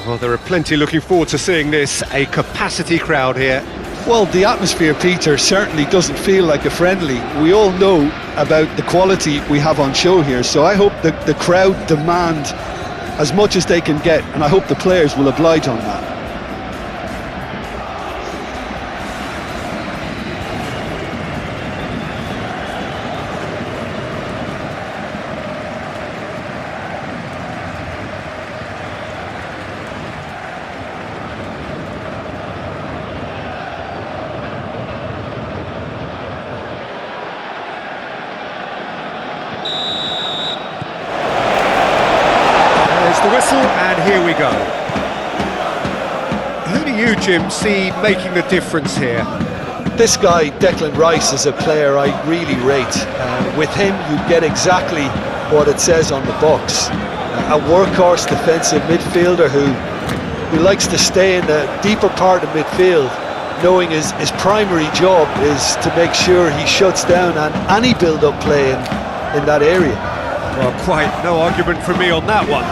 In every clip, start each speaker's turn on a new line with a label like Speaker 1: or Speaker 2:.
Speaker 1: Well, there are plenty looking forward to seeing this. A capacity crowd here.
Speaker 2: Well, the atmosphere, Peter, certainly doesn't feel like a friendly. We all know about the quality we have on show here, so I hope that the crowd demand as much as they can get, and I hope the players will oblige on that.
Speaker 1: The whistle, and here we go. Who do you, Jim, see making the difference here?
Speaker 2: This guy, Declan Rice, is a player I really rate. With him, you get exactly what it says on the box. A workhorse defensive midfielder who likes to stay in the deeper part of midfield, knowing his primary job is to make sure he shuts down any build-up play in that area.
Speaker 1: Well, quite no argument from me on that one.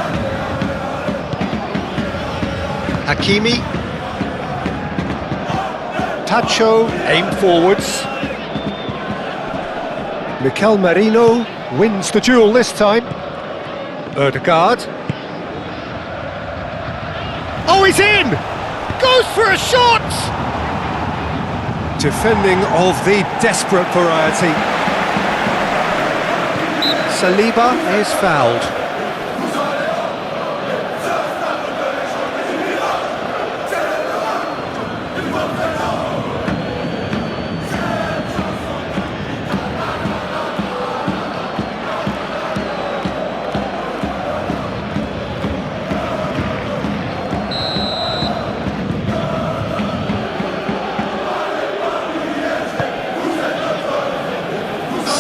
Speaker 1: Hakimi. Tacho, aim forwards. Mikel Merino wins the duel this time. Ødegaard. Oh, he's in! Goes for a shot! Defending of the desperate variety. Saliba is fouled.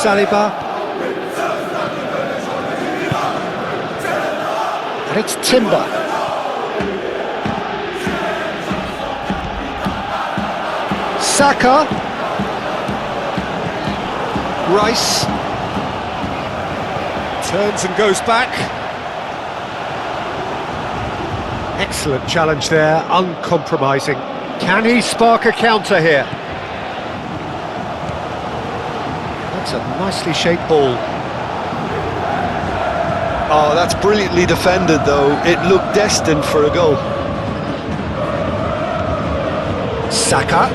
Speaker 1: Saliba. And it's Timber. Saka. Rice. Turns and goes back. Excellent challenge there, uncompromising. Can he spark a counter here? That's a nicely shaped ball.
Speaker 2: Oh, that's brilliantly defended, though. It looked destined for a goal.
Speaker 1: Saka.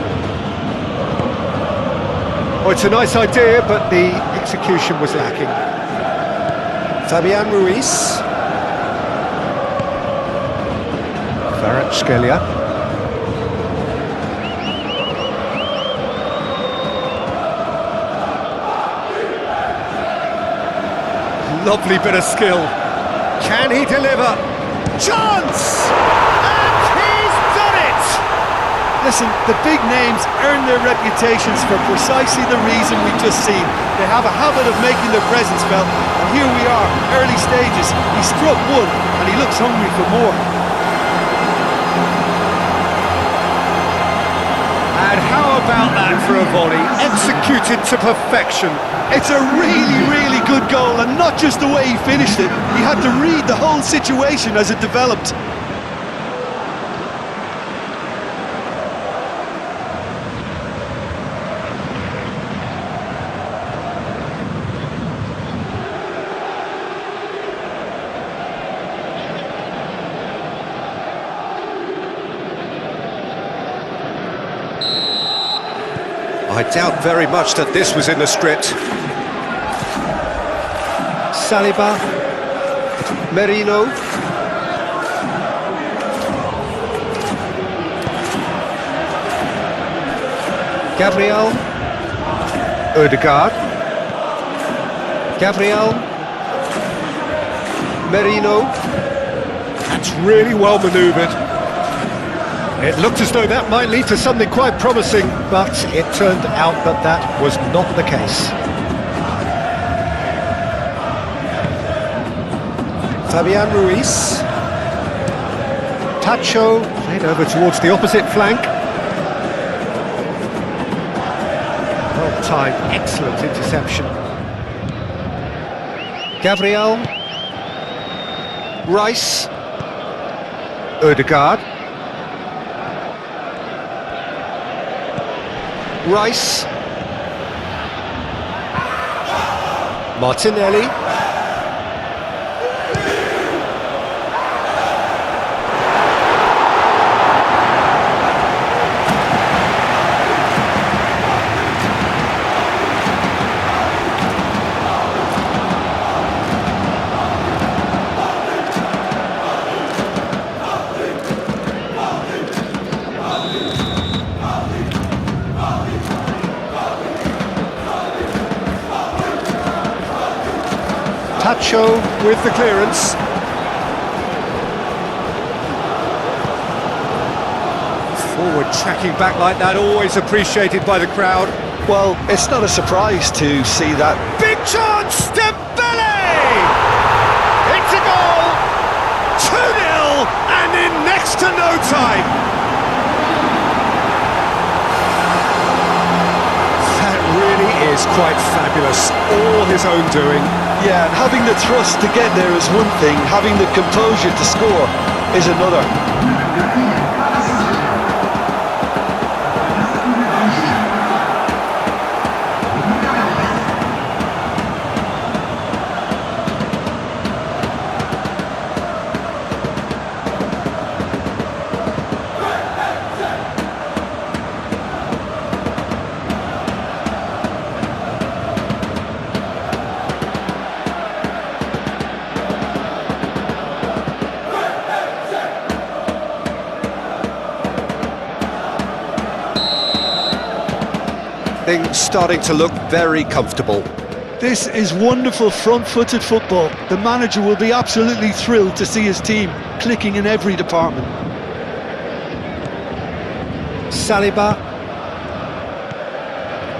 Speaker 1: Oh, it's a nice idea, but the execution was lacking. Fabian Ruiz. Kvaratskhelia. Lovely bit of skill. Can he deliver? Chance! And he's done it!
Speaker 2: Listen, the big names earn their reputations for precisely the reason we've just seen. They have a habit of making their presence felt, and here we are, early stages. He struck one, and he looks hungry for more.
Speaker 1: And how about that for a volley? Executed to perfection.
Speaker 2: It's a really, really good goal, and not just the way he finished it. He had to read the whole situation as it developed.
Speaker 1: I doubt very much that this was in the script. Saliba. Merino. Gabriel. Ødegaard. Gabriel. Merino. That's really well manoeuvred. It looked as though that might lead to something quite promising, but it turned out that that was not the case. Fabian Ruiz. Tacho played over towards the opposite flank. Well timed, excellent interception. Gabriel. Rice. Odegaard. Rice. Martinelli. Tacho with the clearance. Forward tracking back like that, always appreciated by the crowd.
Speaker 2: Well, it's not a surprise to see that.
Speaker 1: Big chance, Dembele! It's a goal! 2-0 and in next to no time. That really is quite fabulous, all his own doing.
Speaker 2: Yeah, and having the thrust to get there is one thing, having the composure to score is another.
Speaker 1: Things starting to look very comfortable.
Speaker 2: This is wonderful front-footed football. The manager will be absolutely thrilled to see his team clicking in every department.
Speaker 1: Saliba.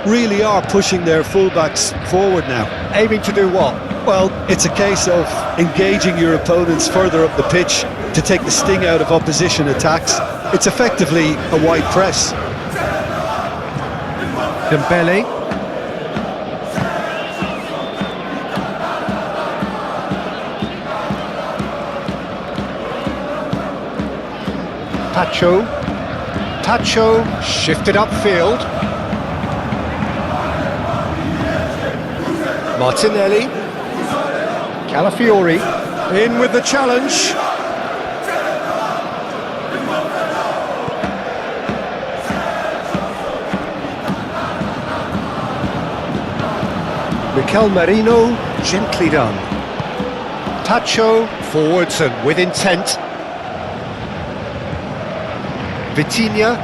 Speaker 2: Really are pushing their fullbacks forward now.
Speaker 1: Aiming to do what?
Speaker 2: Well, it's a case of engaging your opponents further up the pitch to take the sting out of opposition attacks. It's effectively a wide press.
Speaker 1: Dembele. Tacho shifted upfield. Martinelli. Calafiori in with the challenge. Mikel Merino, gently done. Tacho, forwards and with intent. Vitinha.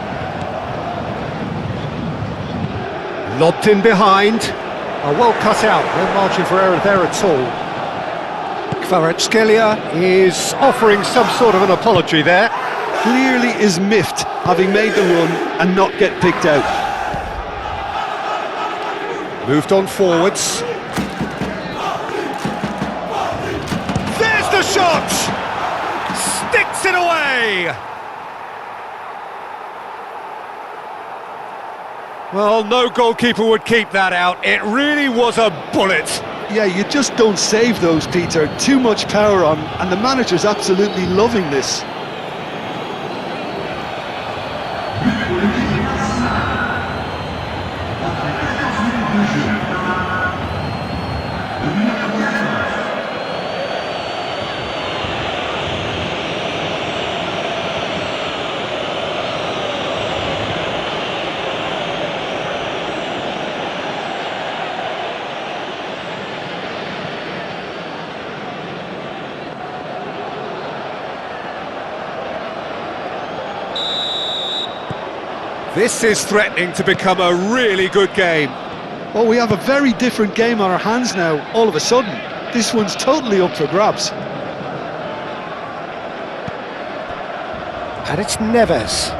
Speaker 1: Lobbed in behind. Well cut out, no margin for error there at all. Kvaratskhelia is offering some sort of an apology there.
Speaker 2: Clearly is miffed, having made the run and not get picked out.
Speaker 1: Moved on forwards. There's the shot! Sticks it away! Well, no goalkeeper would keep that out. It really was a bullet.
Speaker 2: Yeah, you just don't save those, Peter. Too much power on, and the manager's absolutely loving this.
Speaker 1: This is threatening to become a really good game.
Speaker 2: Well, we have a very different game on our hands now, all of a sudden. This one's totally up for grabs.
Speaker 1: And it's Neves.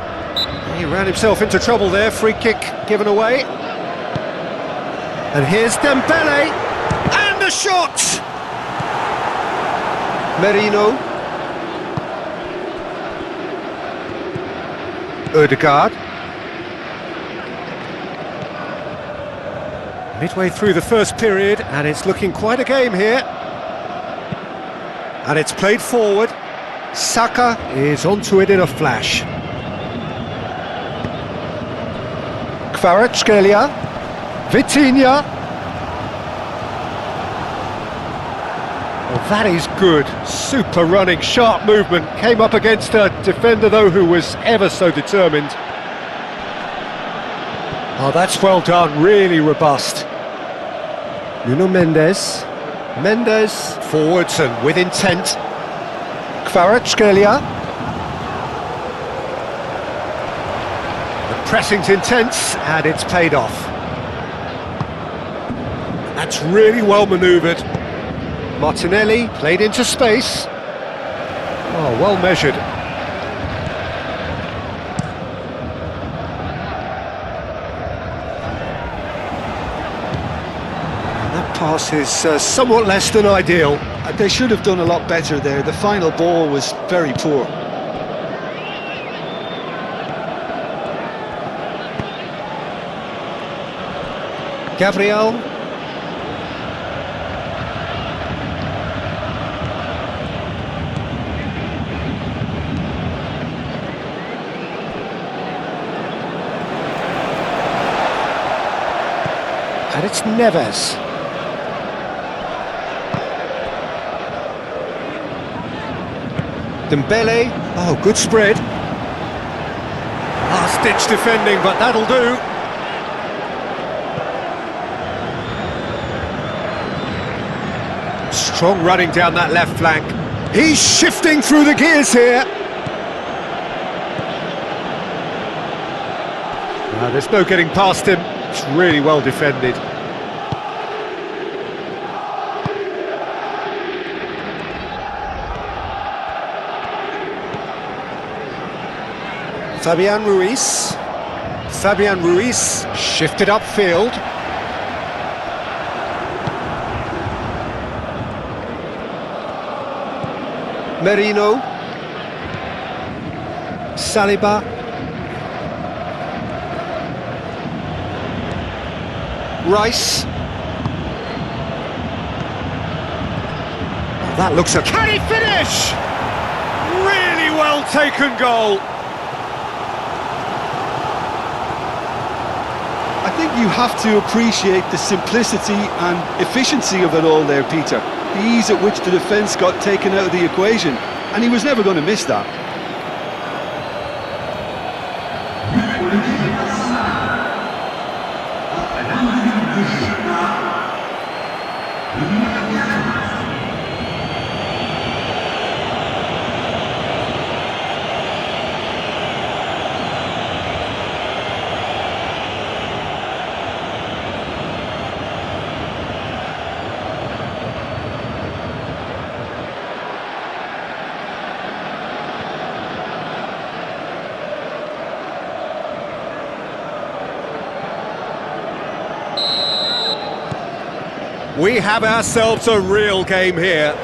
Speaker 1: He ran himself into trouble there, free kick given away. And here's Dembele, and the shot! Merino. Odegaard. Midway through the first period, and it's looking quite a game here. And it's played forward. Saka is onto it in a flash. Kvaratskhelia, Vitinha. Well, that is good. Super running, sharp movement. Came up against a defender, though, who was ever so determined. Oh, that's well done. Really robust. Nuno Mendes. Mendes forwards and with intent. Kvaratskhelia. The pressing's intense and it's paid off. That's really well manoeuvred. Martinelli played into space. Oh, well measured. And that pass is somewhat less than ideal.
Speaker 2: They should have done a lot better there. The final ball was very poor.
Speaker 1: Gabriel. And it's Neves. Dembele. Oh, good spread. Last-ditch defending, but that'll do. Strong running down that left flank. He's shifting through the gears here. There's no getting past him. It's really well defended. Fabian Ruiz. Fabian Ruiz shifted upfield. Merino. Saliba. Rice. Oh, that looks a... Can he finish? Really well taken goal.
Speaker 2: I think you have to appreciate the simplicity and efficiency of it all there, Peter. The ease at which the defence got taken out of the equation, and he was never going to miss that.
Speaker 1: We have ourselves a real game here.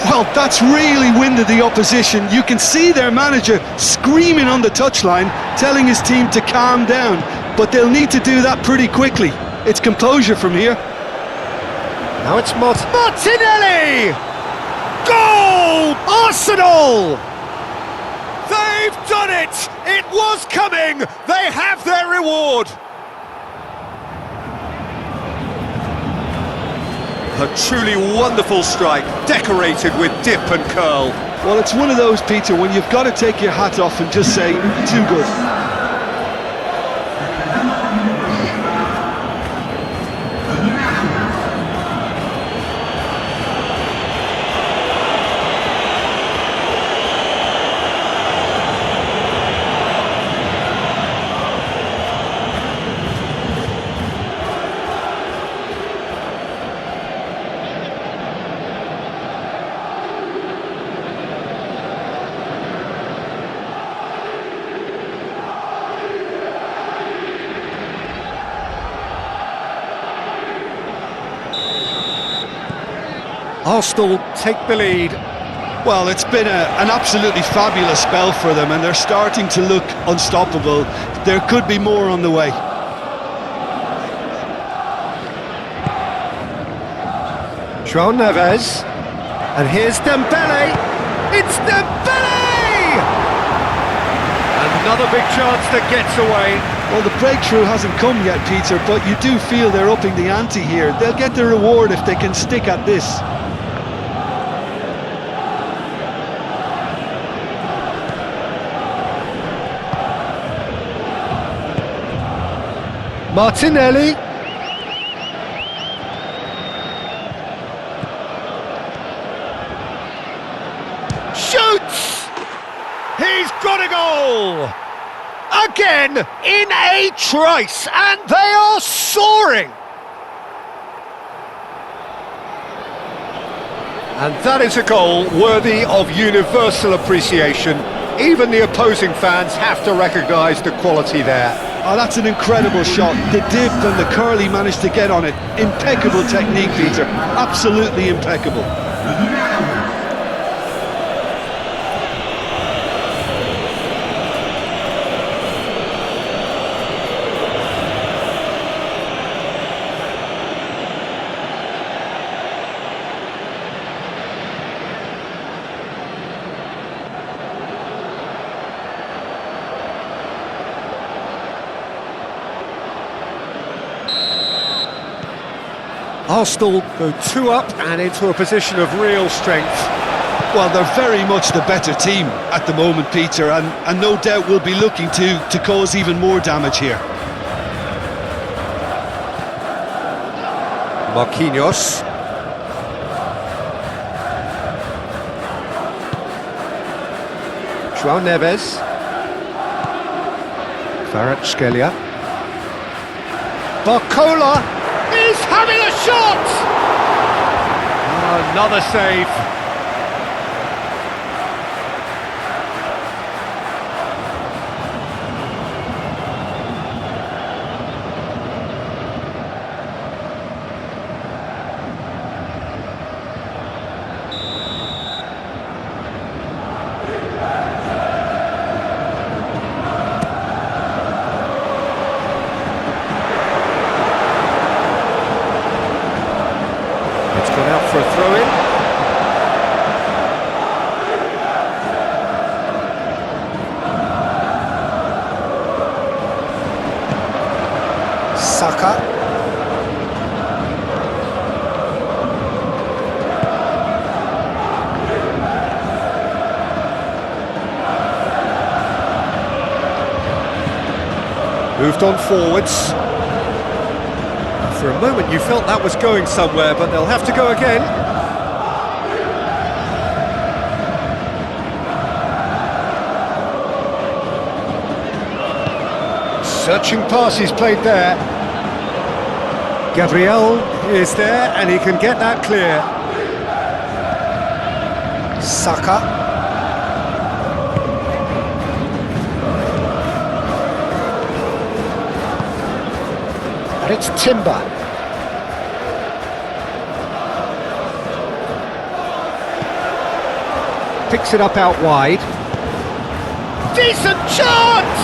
Speaker 2: Well, that's really winded the opposition. You can see their manager screaming on the touchline, telling his team to calm down, but they'll need to do that pretty quickly. It's composure from here.
Speaker 1: Now it's Martinelli! Goal! Arsenal! They've done it! It was coming! They have their reward! A truly wonderful strike, decorated with dip and curl.
Speaker 2: Well, it's one of those, Peter, when you've got to take your hat off and just say, too good.
Speaker 1: Arsenal take the lead.
Speaker 2: Well, it's been an absolutely fabulous spell for them, and they're starting to look unstoppable. There could be more on the way.
Speaker 1: João Neves. And here's Dembele. It's Dembele! Another big chance that gets away.
Speaker 2: Well, the breakthrough hasn't come yet, Peter, but you do feel they're upping the ante here. They'll get the reward if they can stick at this.
Speaker 1: Martinelli. Shoots! He's got a goal! Again, in a trice, and they are soaring! And that is a goal worthy of universal appreciation. Even the opposing fans have to recognise the quality there.
Speaker 2: Oh, that's an incredible shot. The dip and the curl he managed to get on it. Impeccable technique, Peter. Absolutely impeccable.
Speaker 1: Arsenal go 2 up and into a position of real strength.
Speaker 2: Well, they're very much the better team at the moment, Peter, and no doubt will be looking to cause even more damage here.
Speaker 1: Marquinhos. João Neves. Kvaratskhelia. Barcola is having a shot! Another save. It's gone out for a throw-in. Saka. Moved on forwards. For a moment you felt that was going somewhere, but they'll have to go again. Searching pass he's played there. Gabriel is there and he can get that clear. Saka. And it's Timber. Picks it up out wide. Decent chance!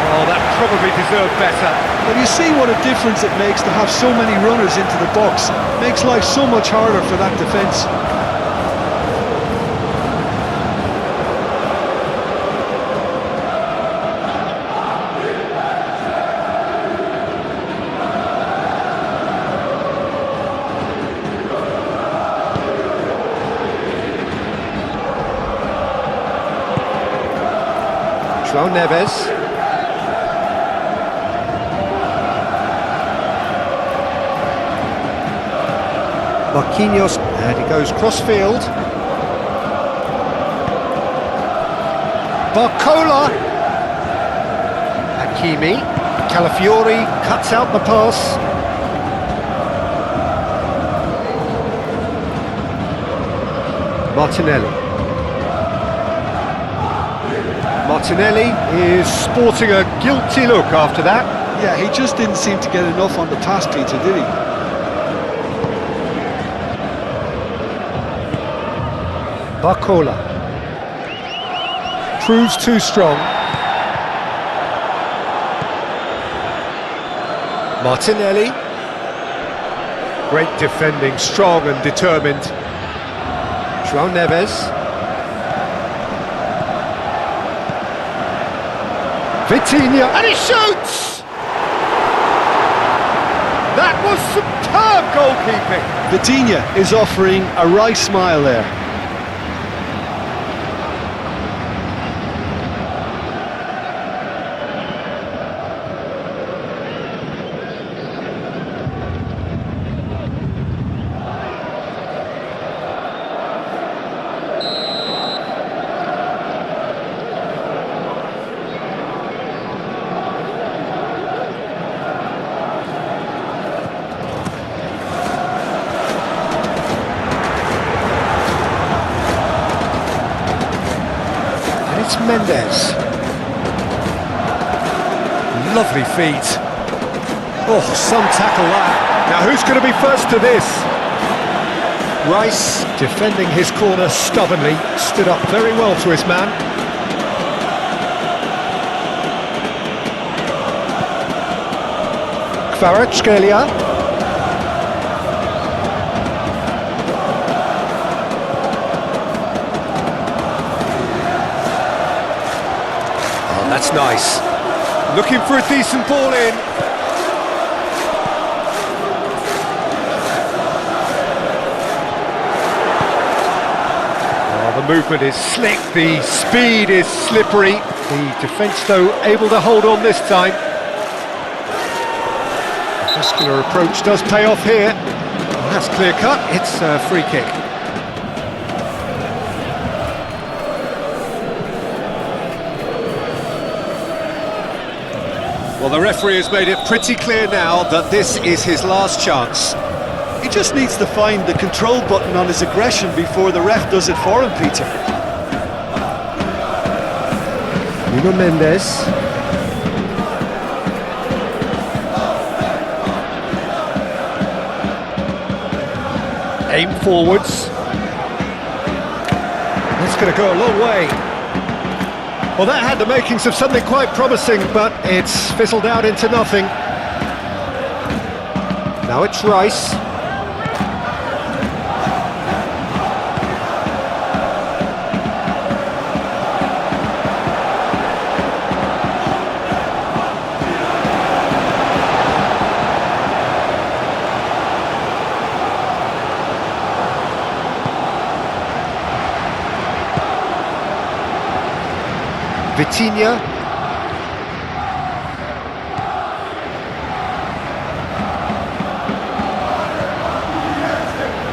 Speaker 1: Oh, that probably deserved better.
Speaker 2: Well, you see what a difference it makes to have so many runners into the box. Makes life so much harder for that defence.
Speaker 1: João Neves. Marquinhos, and he goes cross-field. Barcola. Hakimi. Calafiori cuts out the pass. Martinelli. Martinelli is sporting a guilty look after that.
Speaker 2: Yeah, he just didn't seem to get enough on the pass, Peter, did he?
Speaker 1: Barcola. Proves too strong. Martinelli. Great defending, strong and determined. João Neves. Vitinha, and he shoots! That was superb goalkeeping.
Speaker 2: Vitinha is offering a wry smile there.
Speaker 1: It's Mendes. Lovely feet. Oh, some tackle that. Now who's going to be first to this? Rice, defending his corner stubbornly, stood up very well to his man. Kvaratskhelia. That's nice. Looking for a decent ball in. Oh, the movement is slick, the speed is slippery. The defence, though, able to hold on this time. The muscular approach does pay off here. And that's clear cut, it's a free kick. Well, the referee has made it pretty clear now that this is his last chance.
Speaker 2: He just needs to find the control button on his aggression before the ref does it for him, Peter.
Speaker 1: Nuno Mendes. Aim forwards. That's going to go a long way. Well, that had the makings of something quite promising, but it's fizzled out into nothing. Now it's Rice. Vitinha.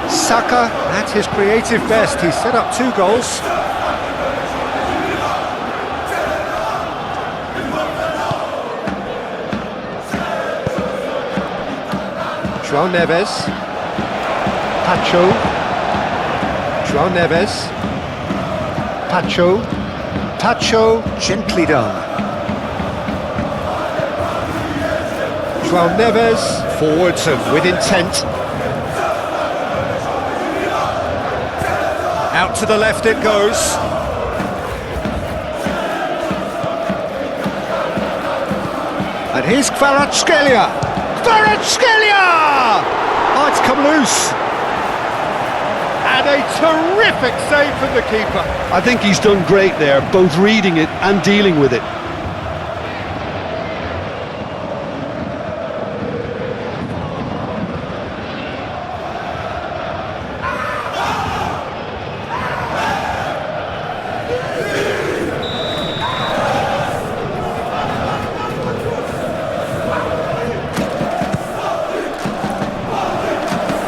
Speaker 1: Saka at his creative best. He set up 2 goals. João Neves. Pacho. João Neves. Pacho. Pacho, gently done. João Neves, forwards and with intent. Out to the left it goes. And here's Kvaratskhelia. Kvaratskhelia! Oh, it's come loose. And a terrific save from the keeper.
Speaker 2: I think he's done great there, both reading it and dealing with it.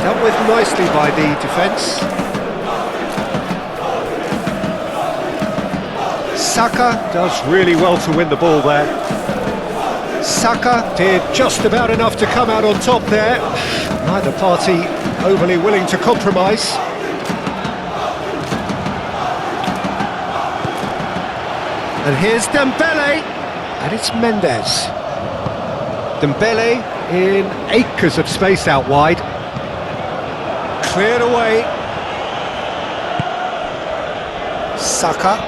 Speaker 1: Dealt with nicely by the defence. Saka does really well to win the ball there. Saka did just about enough to come out on top there. Neither party overly willing to compromise. And here's Dembele, and it's Mendes. Dembele in acres of space out wide. Cleared away. Saka.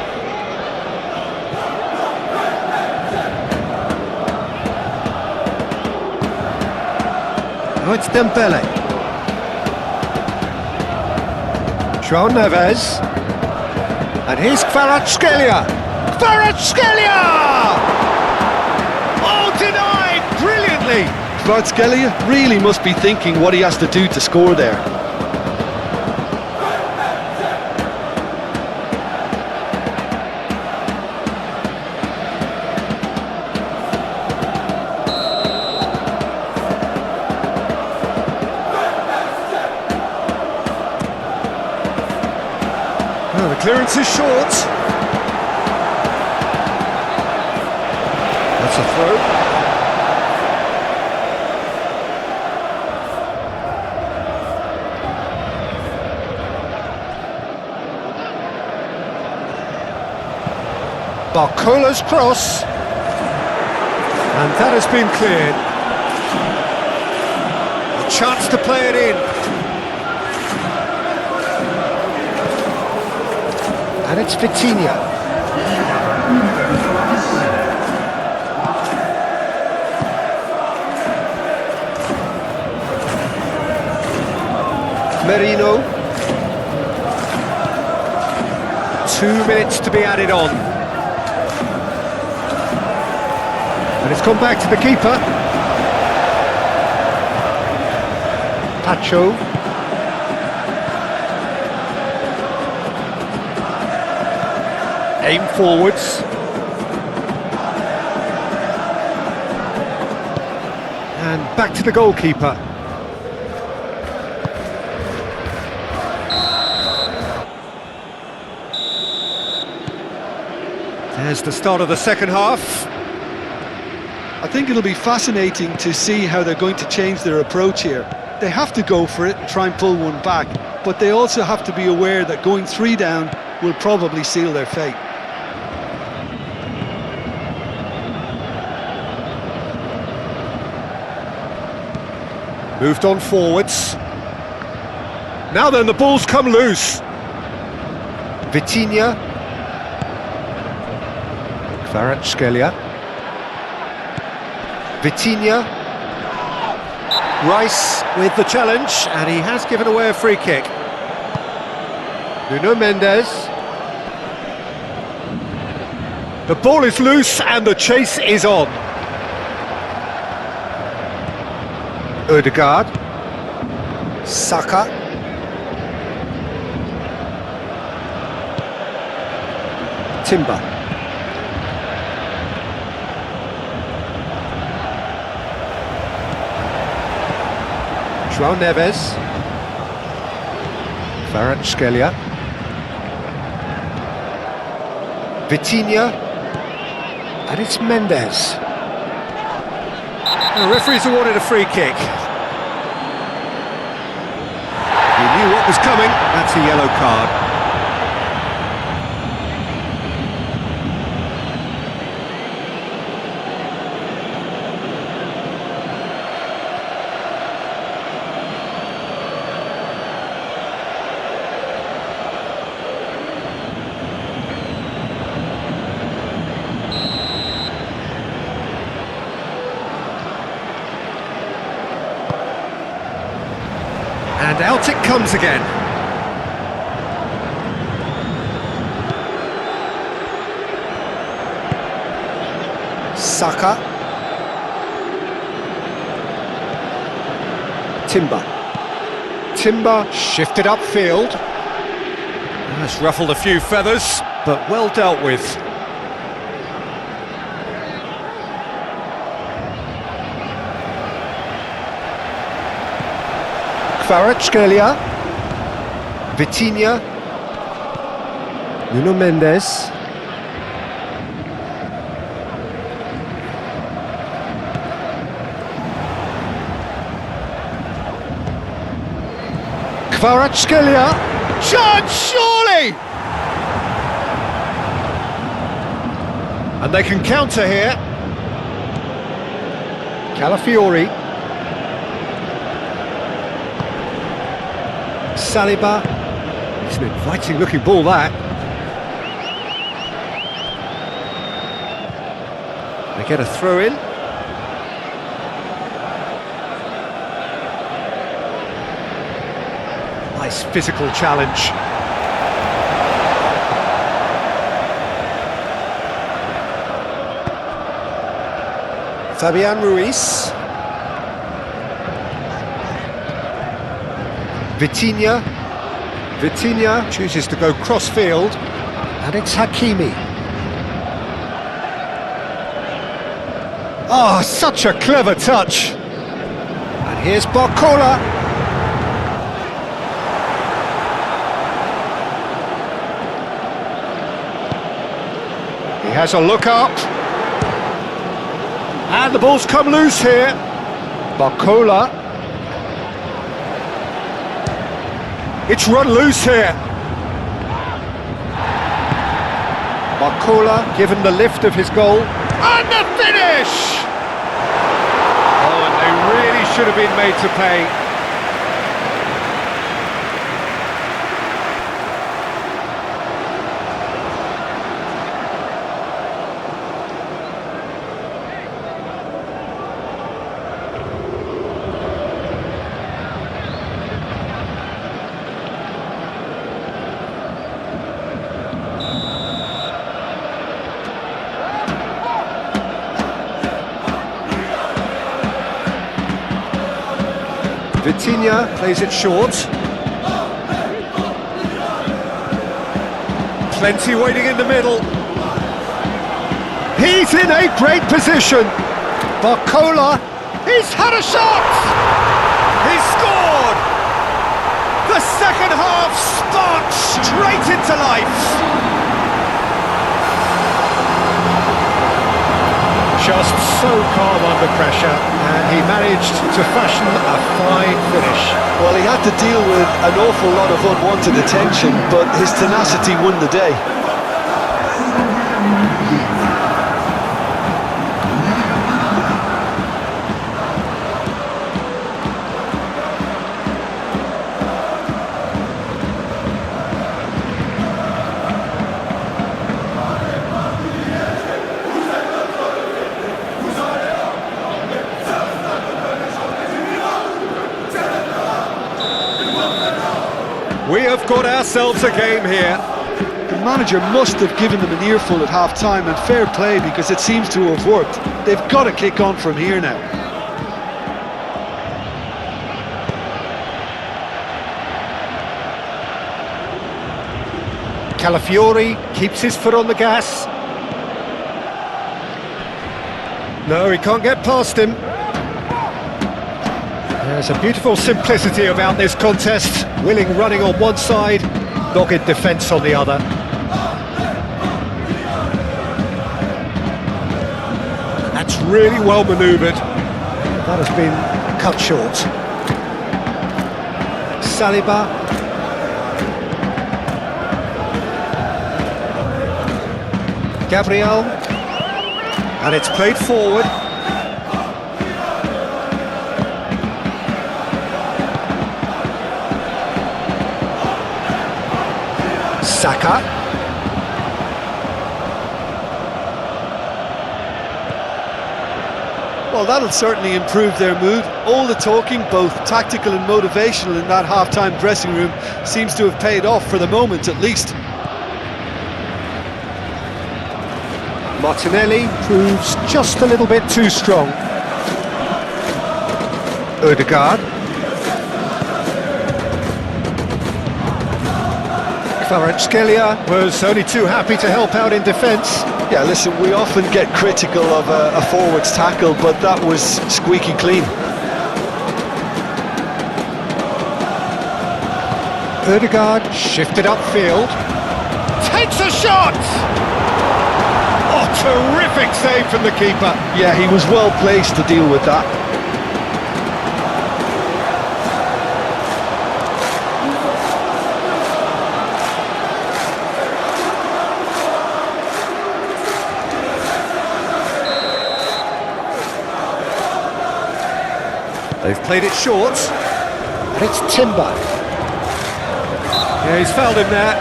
Speaker 1: Now it's Dembele. João Neves. And here's Kvaratskhelia. Kvaratskhelia! Oh, denied brilliantly.
Speaker 2: Kvaratskhelia really must be thinking what he has to do to score there.
Speaker 1: Oh, the clearance is short. That's a throw. Barcola's cross. And that has been cleared. A chance to play it in. And it's Vitinha. Merino. 2 minutes to be added on. And it's gone back to the keeper. Pacho. Aim forwards. And back to the goalkeeper. There's the start of the second half.
Speaker 2: I think it'll be fascinating to see how they're going to change their approach here. They have to go for it and try and pull one back, but they also have to be aware that going 3 down will probably seal their fate.
Speaker 1: Moved on forwards. Now then, the ball's come loose. Vitinha. Kvaratskhelia. Vitinha. Rice with the challenge, and he has given away a free kick. Nuno Mendes. The ball is loose and the chase is on. Ødegaard. Saka. Timber. João Neves. Kvaratskhelia. Vitinha. And it's Mendes. The referee's awarded a free kick. He knew what was coming. That's a yellow card. And out it comes again. Saka. Timber. Timber shifted upfield. That's ruffled a few feathers, but well dealt with. Kvaratskhelia. Vitinha. Nuno Mendes. Kvaratskhelia. Chance, surely! And they can counter here. Calafiori. Saliba. It's an inviting looking ball, that. They get a throw in. Nice physical challenge. Fabian Ruiz. Vitinha. Vitinha chooses to go cross-field, and it's Hakimi. Oh, such a clever touch. And here's Barcola. He has a look up. And the ball's come loose here. Barcola. It's run loose here. Barcola given the lift of his goal. And the finish! Oh, and they really should have been made to pay. Vitinha plays it short. Plenty waiting in the middle. He's in a great position. Barcola, he's had a shot! He's scored! The second half sparked straight into life. Just so calm under pressure, and he managed to fashion a fine finish.
Speaker 2: Well, he had to deal with an awful lot of unwanted attention, but his tenacity won the day.
Speaker 1: We have got ourselves a game here.
Speaker 2: The manager must have given them an earful at half-time, and fair play, because it seems to have worked. They've got to kick on from here now.
Speaker 1: Calafiori keeps his foot on the gas. No, he can't get past him. There's a beautiful simplicity about this contest. Willing running on one side, dogged defence on the other. That's really well manoeuvred. That has been cut short. Saliba. Gabriel. And it's played forward. Saka.
Speaker 2: Well, that'll certainly improve their mood. All the talking, both tactical and motivational, in that half-time dressing room seems to have paid off, for the moment at least.
Speaker 1: Martinelli proves just a little bit too strong. Odegaard. Kvaratskhelia was only too happy to help out in defence.
Speaker 2: Yeah, listen, we often get critical of a forward's tackle, but that was squeaky clean.
Speaker 1: Odegaard shifted upfield. Takes a shot! Oh, terrific save from the keeper.
Speaker 2: Yeah, he was well placed to deal with that.
Speaker 1: They've played it short, and it's Timber. Yeah, he's fouled him there.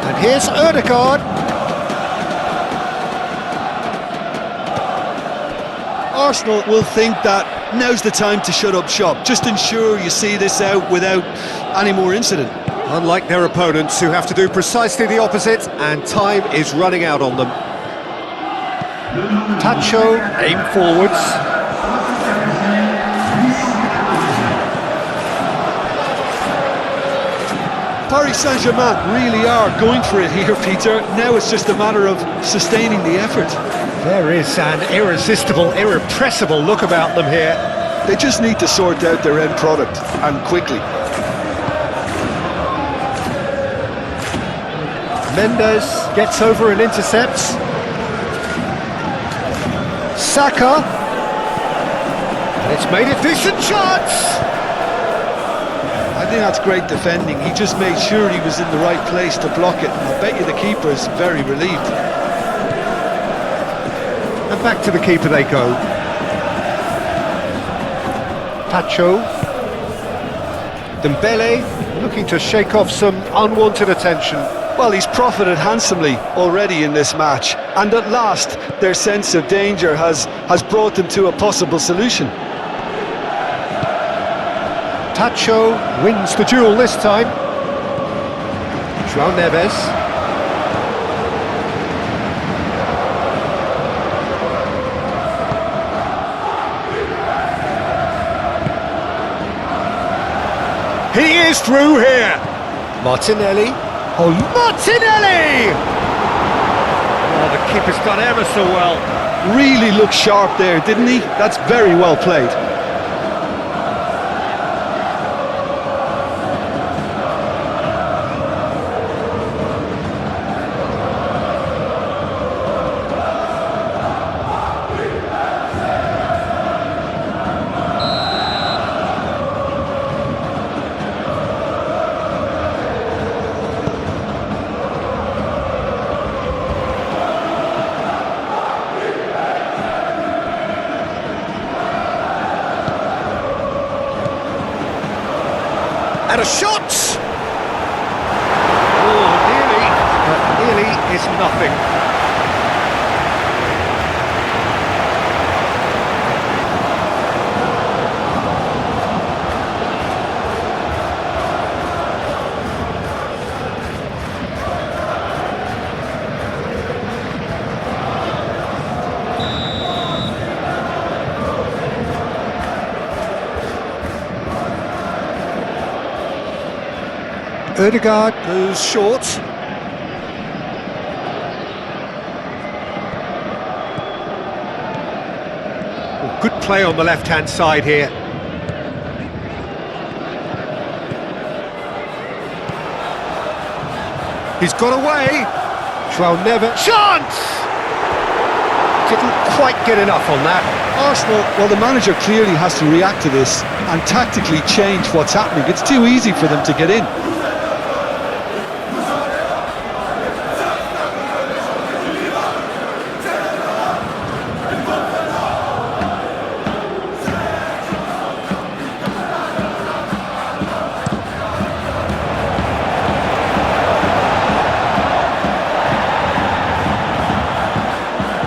Speaker 1: And here's Odegaard.
Speaker 2: Arsenal will think that now's the time to shut up shop. Just ensure you see this out without any more incident.
Speaker 1: Unlike their opponents, who have to do precisely the opposite, and time is running out on them. Tacho, aim forwards.
Speaker 2: Paris Saint-Germain really are going for it here, Peter. Now it's just a matter of sustaining the effort.
Speaker 1: There is an irresistible, irrepressible look about them here.
Speaker 2: They just need to sort out their end product, and quickly.
Speaker 1: Mendes gets over and intercepts. Saka. And it's made a decent chance.
Speaker 2: I think that's great defending. He just made sure he was in the right place to block it. I bet you the keeper is very relieved.
Speaker 1: And back to the keeper they go. Tacho. Dembele looking to shake off some unwanted attention.
Speaker 2: Well, he's profited handsomely already in this match, and at last their sense of danger has brought them to a possible solution.
Speaker 1: Tacho wins the duel this time. João Neves. He is through here. Martinelli. Oh, Martinelli! Oh, the keeper's done ever so well.
Speaker 2: Really looked sharp there, didn't he? That's very well played.
Speaker 1: And a shot! Oh, nearly, but nearly is nothing. Ødegaard goes short. Oh, good play on the left-hand side here. He's got away. João Neves. Chance! Didn't quite get enough on that.
Speaker 2: Arsenal, well, the manager clearly has to react to this and tactically change what's happening. It's too easy for them to get in.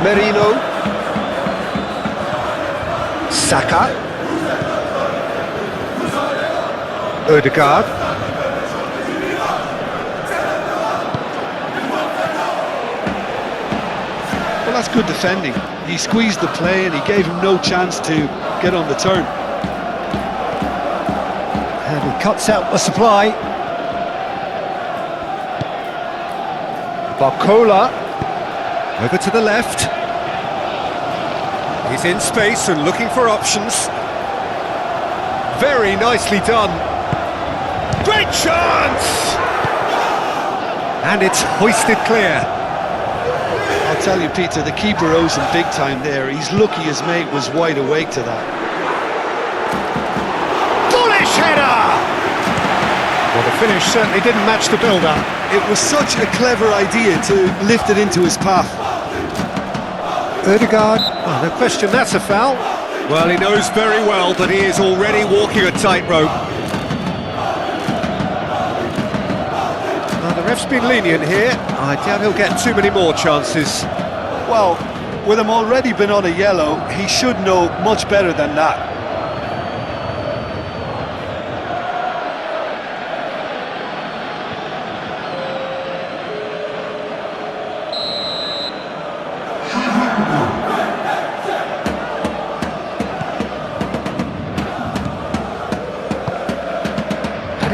Speaker 1: Merino. Saka. Ødegaard.
Speaker 2: Well, that's good defending. He squeezed the play and he gave him no chance to get on the turn.
Speaker 1: And he cuts out the supply. Barcola. Over to the left. He's in space and looking for options. Very nicely done. Great chance! And it's hoisted clear.
Speaker 2: I'll tell you, Peter, the keeper owes him big time there. He's lucky his mate was wide awake to that.
Speaker 1: Bullish header! Well, the finish certainly didn't match the build-up.
Speaker 2: It was such a clever idea to lift it into his path.
Speaker 1: Ødegaard, oh, no question that's a foul. Well, he knows very well that he is already walking a tightrope. The ref's been lenient here. I doubt he'll get too many more chances.
Speaker 2: Well, with him already been on a yellow, he should know much better than that.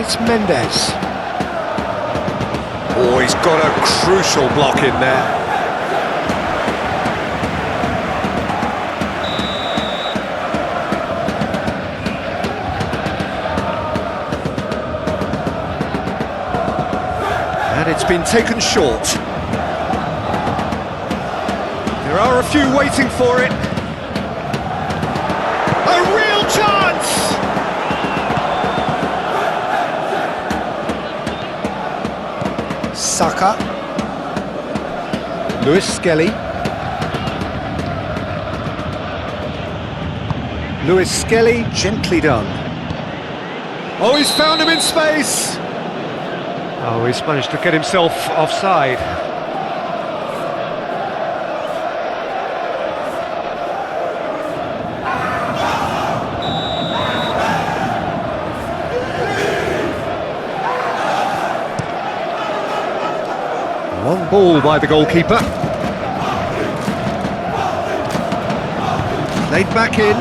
Speaker 1: And it's Mendes. Oh, he's got a crucial block in there. And it's been taken short. There are a few waiting for it. A real chance! Saka. Lewis Skelly. Lewis Skelly, gently done. Oh, he's found him in space! Oh, he's managed to get himself offside. Long ball by the goalkeeper. Played back in.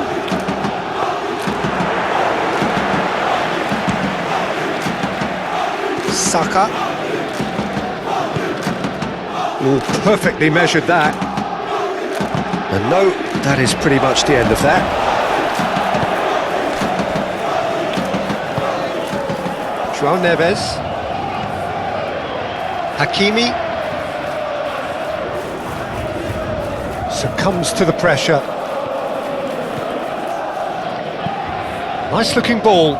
Speaker 1: Saka. Oh, perfectly measured that. And no, that is pretty much the end of that. João Neves. Hakimi. Succumbs to the pressure. Nice looking ball.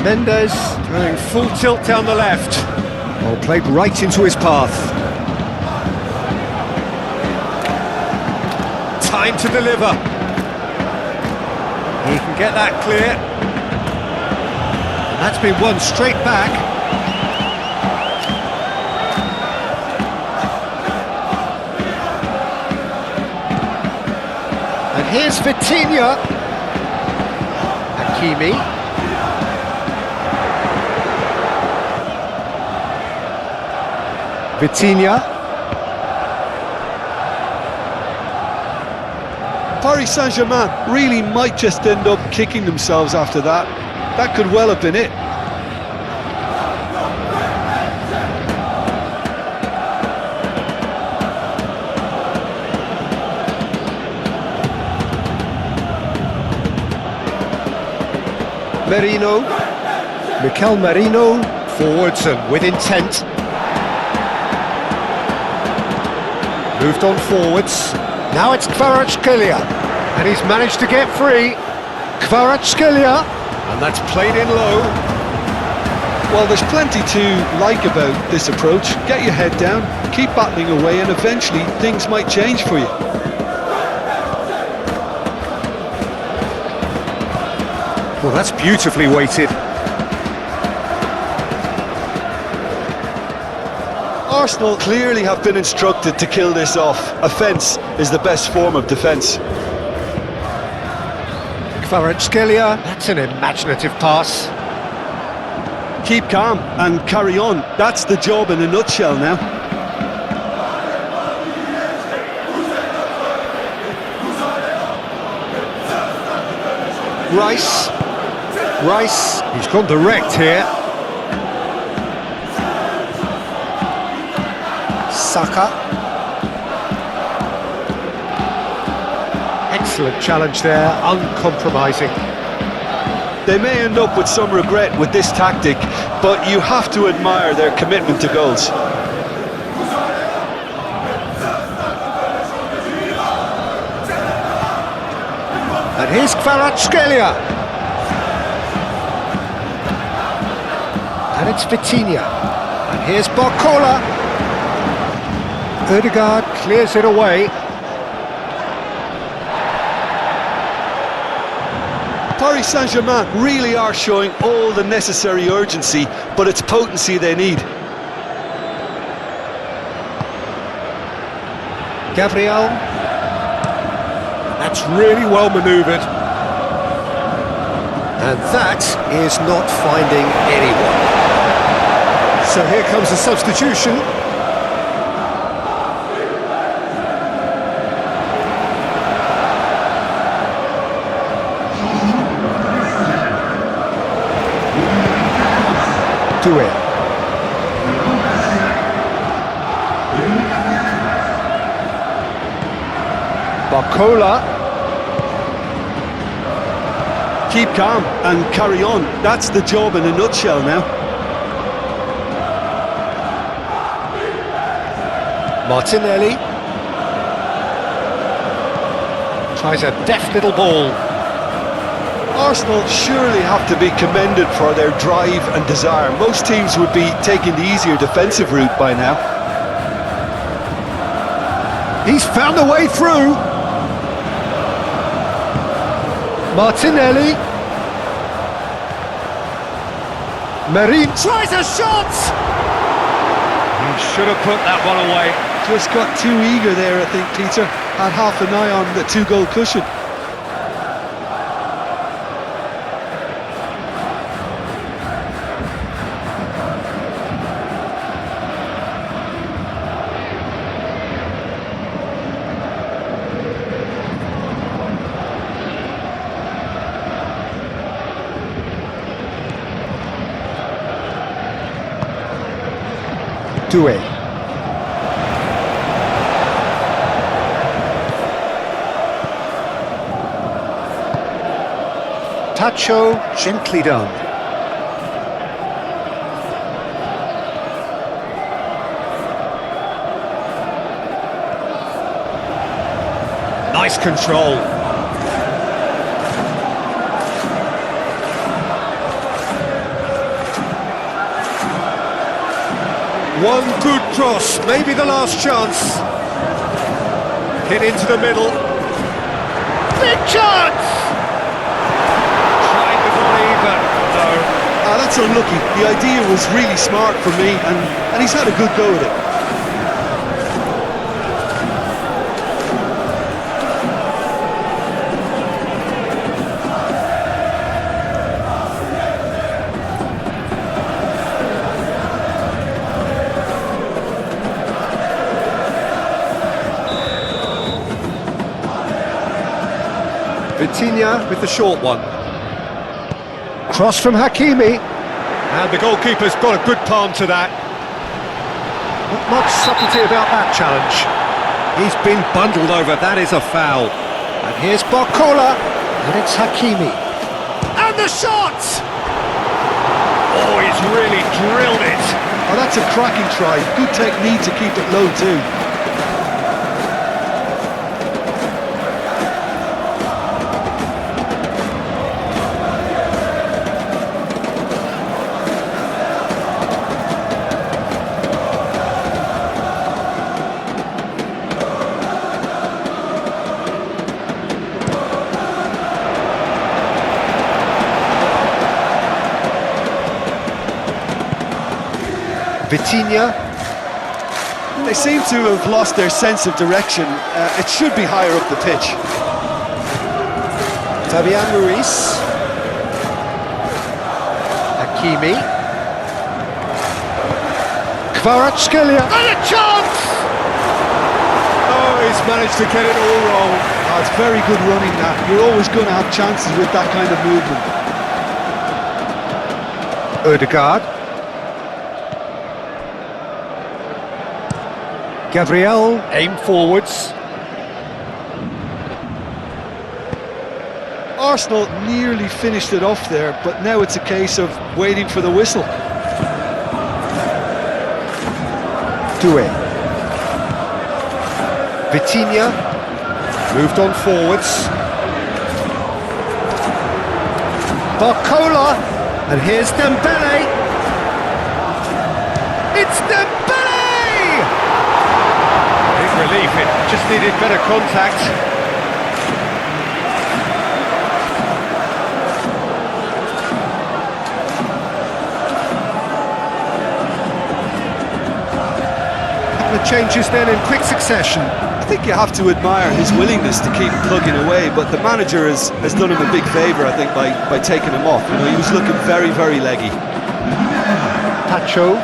Speaker 1: Mendes going full tilt down the left. Ball played right into his path. Time to deliver. He can get that clear. And that's been won straight back. And here's Vitinha. Hakimi. Vitinha.
Speaker 2: Paris Saint-Germain really might just end up kicking themselves after that. That could well have been it.
Speaker 1: Merino. Mikel Merino. Forwards and with intent. Moved on forwards. Now it's Kvaratskhelia. And he's managed to get free. Kvaratskhelia. And that's played in low.
Speaker 2: Well, there's plenty to like about this approach. Get your head down, keep battling away, and eventually things might change for you.
Speaker 1: Well, that's beautifully weighted.
Speaker 2: Arsenal clearly have been instructed to kill this off. Offence is the best form of defence.
Speaker 1: Kvaratskhelia, that's an imaginative pass.
Speaker 2: Keep calm and carry on. That's the job in a nutshell now.
Speaker 1: Rice, he's gone direct here. Saka. Excellent challenge there, uncompromising.
Speaker 2: They may end up with some regret with this tactic, but you have to admire their commitment to goals.
Speaker 1: And here's Kvaratskhelia. And it's Vitinha. And here's Barcola. Ødegaard clears it away.
Speaker 2: Paris Saint-Germain really are showing all the necessary urgency, but it's potency they need.
Speaker 1: Gabriel. That's really well manoeuvred. And that is not finding anyone. So here comes a substitution. Barcola.
Speaker 2: Keep calm and carry on. That's the job in a nutshell now.
Speaker 1: Martinelli. Tries a deft little ball.
Speaker 2: Arsenal surely have to be commended for their drive and desire. Most teams would be taking the easier defensive route by now.
Speaker 1: He's found a way through. Martinelli. Marin tries a shot! He should have put that one away.
Speaker 2: Just got too eager there, I think, Peter. Had half an eye on the two-goal cushion.
Speaker 1: Doué. Tacho, gently done. Nice control. One good cross, maybe the last chance. Hit into the middle. Big chance! Trying to believe, but no.
Speaker 2: That's unlucky. The idea was really smart for me, and he's had a good go at it.
Speaker 1: Vitinha with the short one. Cross from Hakimi. And the goalkeeper's got a good palm to that. Not much subtlety about that challenge. He's been bundled over, that is a foul. And here's Barcola. And it's Hakimi. And the shot! Oh, he's really drilled it.
Speaker 2: Oh, that's a cracking try. Good technique to keep it low too.
Speaker 1: Vitinha.
Speaker 2: They seem to have lost their sense of direction. It should be higher up the pitch.
Speaker 1: Fabian Ruiz. Hakimi. Kvaratskhelia. And a chance! Oh, he's managed to get it all wrong.
Speaker 2: Oh, it's very good running that. You're always going to have chances with that kind of movement.
Speaker 1: Odegaard. Gabriel, aim forwards.
Speaker 2: Arsenal nearly finished it off there, but now it's a case of waiting for the whistle.
Speaker 1: Doué. Vitinha, moved on forwards. Barcola, and here's Dembele. It's Dembele! Relief, it just needed better contact. Couple of changes then in quick succession.
Speaker 2: I think you have to admire his willingness to keep plugging away, but the manager has done him a big favour, I think, by taking him off. You know, he was looking very, very leggy.
Speaker 1: Tacho.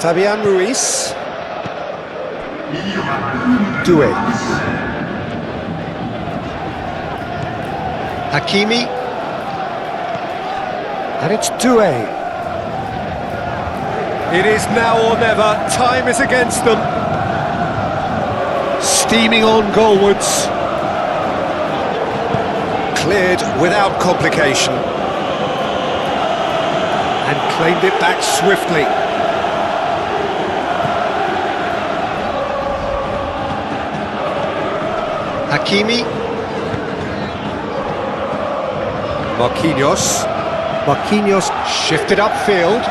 Speaker 1: Fabian Ruiz. Doué. Hakimi. And it's Doué. It is now or never. Time is against them. steaming on goalwards. Cleared without complication. And claimed it back swiftly. Hakimi. Marquinhos shifted upfield.